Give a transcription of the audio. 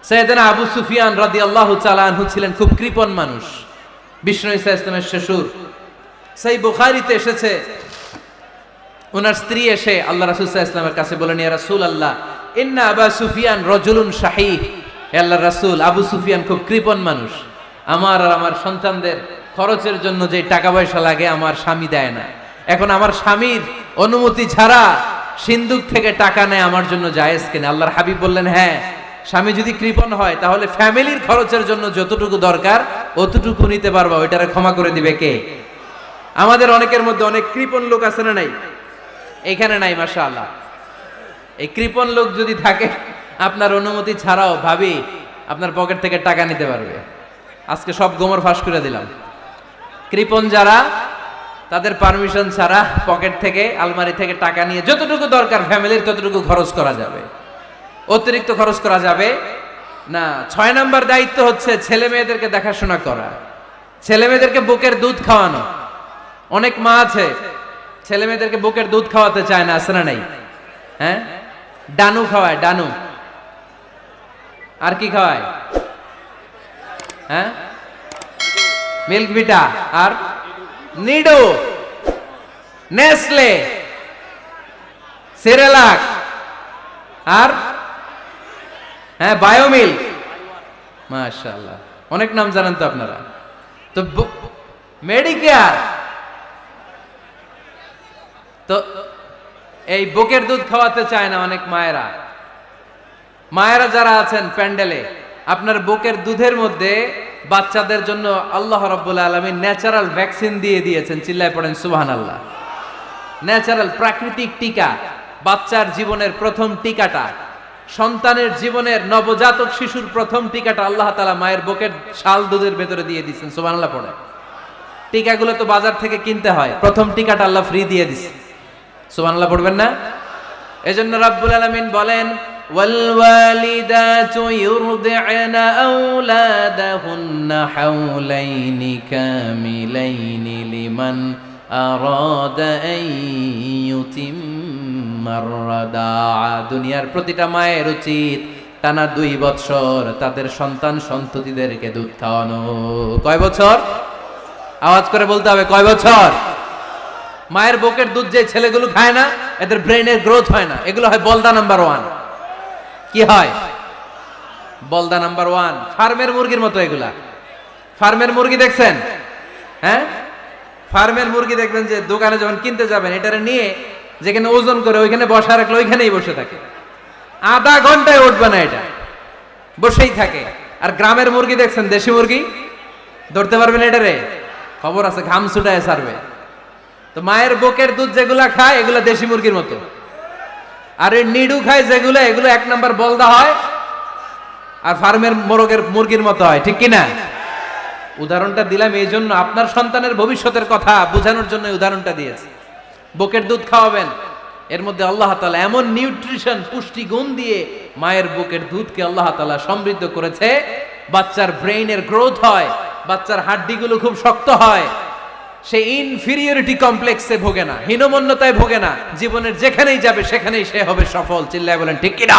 সাইয়েদনা আবু সুফিয়ান রাদিয়াল্লাহু তাআলা আনহু ছিলেন খুব কৃপণ মানুষ, বিষ্ণু ঈসা ইসলামের শ্বশুর। সেই বুখারীতে এসেছে, ওনার স্ত্রী এসে আল্লাহ রাসূল সাল্লাল্লাহু আলাইহি ওয়াসাল্লামের কাছে বলেন, ইয়া রাসূলুল্লাহ ইন্না আবা সুফিয়ান রাজুলুন শাহীহ। হে আল্লাহর রাসূল, আবু সুফিয়ান খুব কৃপণ মানুষ, আমার আর আমার সন্তানদের খরচের জন্য যে টাকা পয়সা লাগে আমার স্বামী দেয় না। এখন আমার স্বামীর অনুমতি ছাড়া সিন্দুক থেকে টাকা নেয় আমার জন্য জায়েজ কিনা? আল্লাহর হাবিব বললেন, হ্যাঁ, স্বামী যদি কৃপণ হয় তাহলে ফ্যামিলির খরচের জন্য যতটুকু দরকার অতটুকু নিতে পারবা, ওইটারে ক্ষমা করে দিবে কে? আমাদের অনেকের মধ্যে অনেক কৃপণ লোক আছে না নাই? এখানে নাই মাশাআল্লাহ। এই কৃপণ লোক যদি থাকে, আপনার অনুমতি ছাড়াও ভাবি আপনার পকেট থেকে টাকা নিতে পারবে। আজকে সব গোমর ফাঁস করে দিলাম। কৃপণ যারা, তাদের পারমিশন ছাড়া পকেট থেকে, আলমারি থেকে টাকা নিয়ে যতটুকু দরকার ফ্যামিলির ততটুকু খরচ করা যাবে, অতিরিক্ত খরচ করা যাবে না। 6 নাম্বার দায়িত্ব হচ্ছে ছেলে মেয়েদেরকে দেখাশোনা করা, ছেলে মেয়েদেরকে বুকের দুধ খাওয়ানো। অনেক মা আছে ছেলে মেয়েদেরকে বুকের দুধ খাওয়াতে চায় না, আছে না নাই? হ্যাঁ, ডানু খাওয়ায়, ডানু। আর কি খাওয়ায়? হ্যাঁ, মিল্ক ভিটা আর নিডো, নেসলে, সেরেলাক আর হ্যাঁ বায়োমিল। মাশাআল্লাহ, অনেক নাম জানেন তো আপনারা। তো মেডিকেয়ার, তো এই বুকের দুধ খাওয়াতে চায় না অনেক মায়েরা। মায়েরা যারা আছেন প্যান্ডেলে, আপনার বুকের দুধের মধ্যে বাচ্চাদের জন্য আল্লাহ রাব্বুল আলামিন ন্যাচারাল ভ্যাকসিন দিয়ে দিয়েছেন। চিল্লায় পড়েন সুবহানাল্লাহ। ন্যাচারাল, প্রাকৃতিক টিকা, বাচ্চার জীবনের প্রথম টিকাটা, সন্তানের জীবনের নবজাতক শিশুর প্রথম টিকাটা আল্লাহ তাআলা মায়ের বুকের শাল দুধের ভেতরে দিয়ে দিয়েছেন। সুবহানাল্লাহ পড়ে। টিকাগুলো তো বাজার থেকে কিনতে হয়, প্রথম টিকাটা আল্লাহ ফ্রি দিয়ে দিয়েছে। সুবহানাল্লাহ পড়বেন না? এজন্য রাব্বুল আলামিন বলেন, ওয়ালওয়ালিদাতু ইউরদি'না আওলাদাহুন্না হাওলাইনি কামিলাইনি লিমান আরাদা আন ইউতিম্মার রাদাআ। দুনিয়ার প্রতিটা মায়ের উচিত টানা 2 বছর তাদের সন্তান সন্ততিদেরকে দুধ খাওয়ানো। কয় বছর? আওয়াজ করে বলতে হবে, কয় বছর? মায়ের বুকের দুধ যে ছেলেগুলো খায় না, এদের ব্রেনের গ্রোথ হয় না। এগুলো হয় বলদা নাম্বার 1। কি হয়? বলদা নাম্বার 1। ফার্মের মুরগির মতো এগুলা। ফার্মের মুরগি দেখছেন? হ্যাঁ, ফার্মের মুরগি দেখবেন যে দোকানে যখন কিনতে যাবেন, এটারে নিয়ে যেখানে ওজন করে ওইখানে বসা রাখলে ওইখানেই বসে থাকে, আধা ঘন্টায় উঠবে না, এটা বসেই থাকে। আর গ্রামের মুরগি দেখছেন, দেশি মুরগি, ধরতে পারবেন এটারে? খবর আছে, ঘাম ছুটায় ছাড়বে। তো মায়ের বুকের দুধ যেগুলা খায় এগুলা দেশি মুরগির মতো, আর এই নিডু খায় যেগুলো, এগুলো 1 নাম্বার বলদা হয় আর ফার্মের মুরগির মতো হয়। ঠিক কিনা? উদাহরণটা দিলাম এই জন্য, আপনার সন্তানের ভবিষ্যতের কথা বোঝানোর জন্য উদাহরণটা দিয়েছি। বুকের দুধ খাওয়াবেন, এর মধ্যে আল্লাহ তাআলা এমন নিউট্রিশন, পুষ্টি গুণ দিয়ে মায়ের বুকের দুধকে আল্লাহ তাআলা সমৃদ্ধ করেছে। বাচ্চার ব্রেইনের গ্রোথ হয়, বাচ্চার হাড্ডিগুলো খুব শক্ত হয়, সে ইনফিরিয়রিটি কমপ্লেক্সে ভোগে না, হীনমন্যতায় ভোগে না। জীবনের যেখানেই যাবে সেখানেই সে হবে সফল। চিল্লায় বলেন ঠিক কিনা?